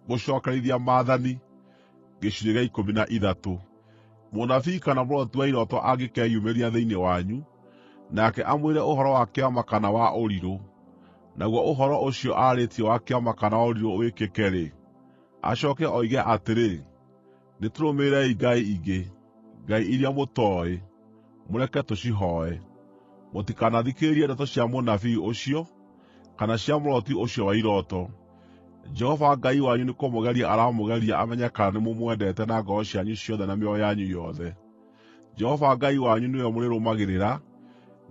Gucokerithia Mathani, gĩcunjĩ gĩa 13. Mũnabii kana mũroti wa irooto angĩkeyumĩria thĩinĩ wanyu, nake amwĩre ũhoro wa kĩama kana wa ũrirũ, naguo ũhoro ũcio aarĩtie wa kĩama kana wa ũrirũ wĩkĩke-rĩ, acooke oige atĩrĩ, nĩtũrũmĩrĩrei ngai ingĩ, ngai iria mũtooĩ, mũreke tũcihooe. Mũtikanathikĩrĩrie ndeto cia mũnabii ũcio, kana cia mũroti ũcio wa irooto. Jehova Ngai wanyu nĩkũmũgeria aramũgeria amenye kana nĩmũmwendete na ngoro cianyu ciothe na mĩoyo yanyu yothe. Jehova Ngai wanyu nĩwe mũrĩrũmagĩrĩra,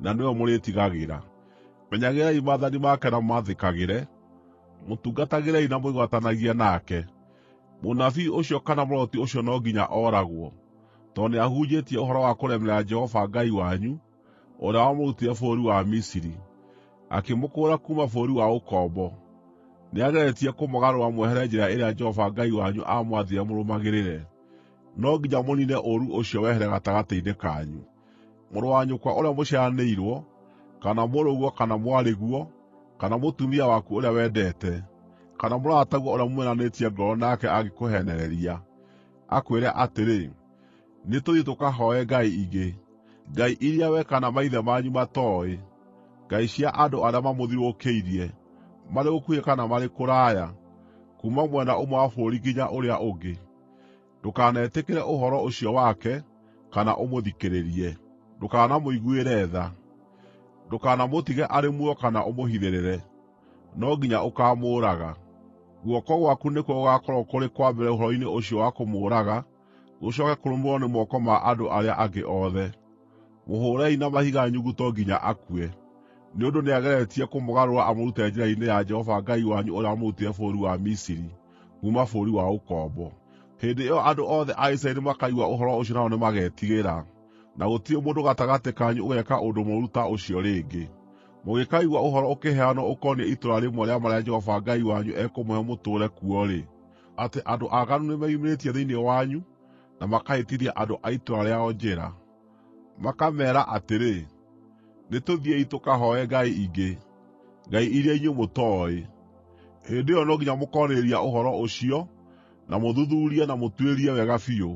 na nĩwe mũrĩĩtigagĩra. Menyagĩrĩrai maathani make na mũmathĩkagĩre, mũtungatagĩrei na mwĩgwatanagie nake. Mũnabii ũcio kana mũroti ũcio no nginya ooragwo, tondũ nĩahunjĩtie ũhoro wa kũremera Jehova Ngai wanyu, ũrĩa wamũrutire bũrũri wa Misiri, akĩmũkũũra kuuma bũrũri wa ũkombo. Nĩageretie kũmũgarũra mwehere njĩra ĩrĩa Jehova Ngai wanyu aamwathire mũrũmagĩrĩre. No nginya mũniine ũũru ũcio wehere gatagatĩ-inĩ kanyu. Mũrũ wa nyũkwa ũrĩa mũciaranĩirwo, kana mũrũguo kana mwarĩguo, kana mũtumia waku ũrĩa wendete, kana mũrataguo ũrĩa mumenanĩtie ngoro nake angĩkũheenereria, akwĩre atĩrĩ, nĩtũthiĩ tũkahooe ngai ingĩ, ngai iria we kana maithe manyu matooĩ, ngai cia andũ arĩa mamũthiũrũrũkĩirie, marĩ gũkuhĩ kana marĩ kũraya, kuuma mwena ũmwe wa bũrũri nginya ũrĩa ũngĩ. Ndũkanetĩkĩre ũhoro ũcio wake, kana ũmũthikĩrĩrie. Ndũkanamũiguĩre tha. Ndũkanamũtige arĩ muoyo kana ũmũhithĩrĩre, no nginya ũkaamũũraga. Guoko gwaku nĩkuo gũgaakorwo kũrĩ kwa mbere ũhoro-inĩ ũcio wa kũmũũraga, gũcooke kũrũmĩrĩrwo nĩ moko ma andũ arĩa angĩ othe. Mũhũũrei na mahiga nyuguto nginya akue, nĩ ũndũ nĩageretie kũmũgarũra amũrute njĩra-inĩ ya Jehova Ngai wanyu ũrĩa wamũrutire bũrũri wa Misiri, kuuma bũrũri wa ũkombo. Hĩndĩ ĩyo andũ othe a Isiraeli makaigua ũhoro ũcio nao nĩmagetigĩra, na gũtirĩ mũndũ gatagatĩ kanyu ũgeeka ũndũ mũũru ta ũcio rĩngĩ. Mũngĩkaigua ũhoro ũkĩheanwo ũkoniĩ itũũra rĩmwe rĩa marĩa Jehova Ngai wanyu ekũmũhe mũtũũre kuo-rĩ, atĩ andũ aaganu nĩmeyumĩrĩtie thĩinĩ wanyu, na makahĩtithia andũ a itũũra rĩao njĩra, makameera atĩrĩ, nĩtũthiĩi tũkahooe ngai ingĩ, ngai iria inyuĩ mũtooĩ. Hĩndĩ ĩyo no nginya mũkoorĩrĩria ũhoro ũcio, na mũthuthuurie na mũtuĩrie wega biũ.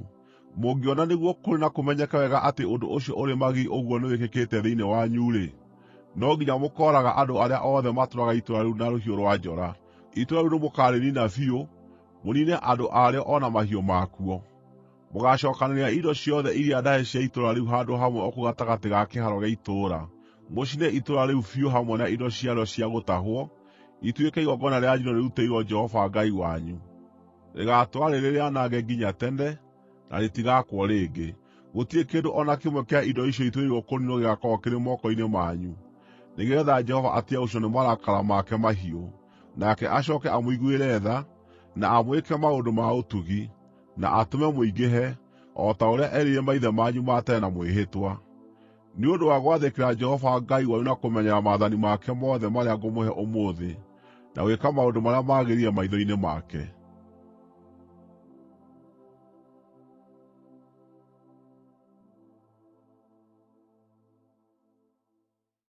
Mũngĩona nĩguo kũrĩ na kũmenyeke wega atĩ ũndũ ũcio ũrĩ magigi ũguo nĩwĩkĩkĩte thĩinĩ wanyu-rĩ, no nginya mũkooraga andũ arĩa othe matũũraga itũũra rĩu na rũhiũ rwa njora. Itũũra rĩu nĩmũkarĩniina biũ, mũniine andũ arĩo o na mahiũ makuo. Mũgaacookanĩrĩria indo ciothe iria ndahe cia itũũra rĩu handũ hamwe o kũu gatagatĩ ga kĩhaaro gĩa itũũra. Mũcine itũũra rĩu biũ hamwe na indo ciarĩo cia gũtahwo, ituĩke igongona rĩa njino rĩrutĩirwo Jehova Ngai wanyu. Rĩgaatũũra rĩrĩ rĩanange nginya tene, na rĩtigaakwo rĩngĩ. Gũtirĩ kĩndũ o na kĩmwe kĩa indo icio ituĩrĩirwo kũniinwo gĩgaakorwo kĩrĩ moko-inĩ manyu, nĩgeetha Jehova atige gũcinwo nĩ marakara make mahiũ, nake acooke amũiguĩre tha, na amwĩke maũndũ ma ũtugi, na atũme mũingĩhe, o ta ũrĩa erĩire maithe manyu ma tene na mwĩhĩtwa. Nĩ ũndũ wa gwathĩkĩra Jehova Ngai wanyu na kũmenyerera maathani make mothe marĩa ngũmũhe ũmũthĩ, na gwĩka maũndũ marĩa magĩrĩire maitho-inĩ make.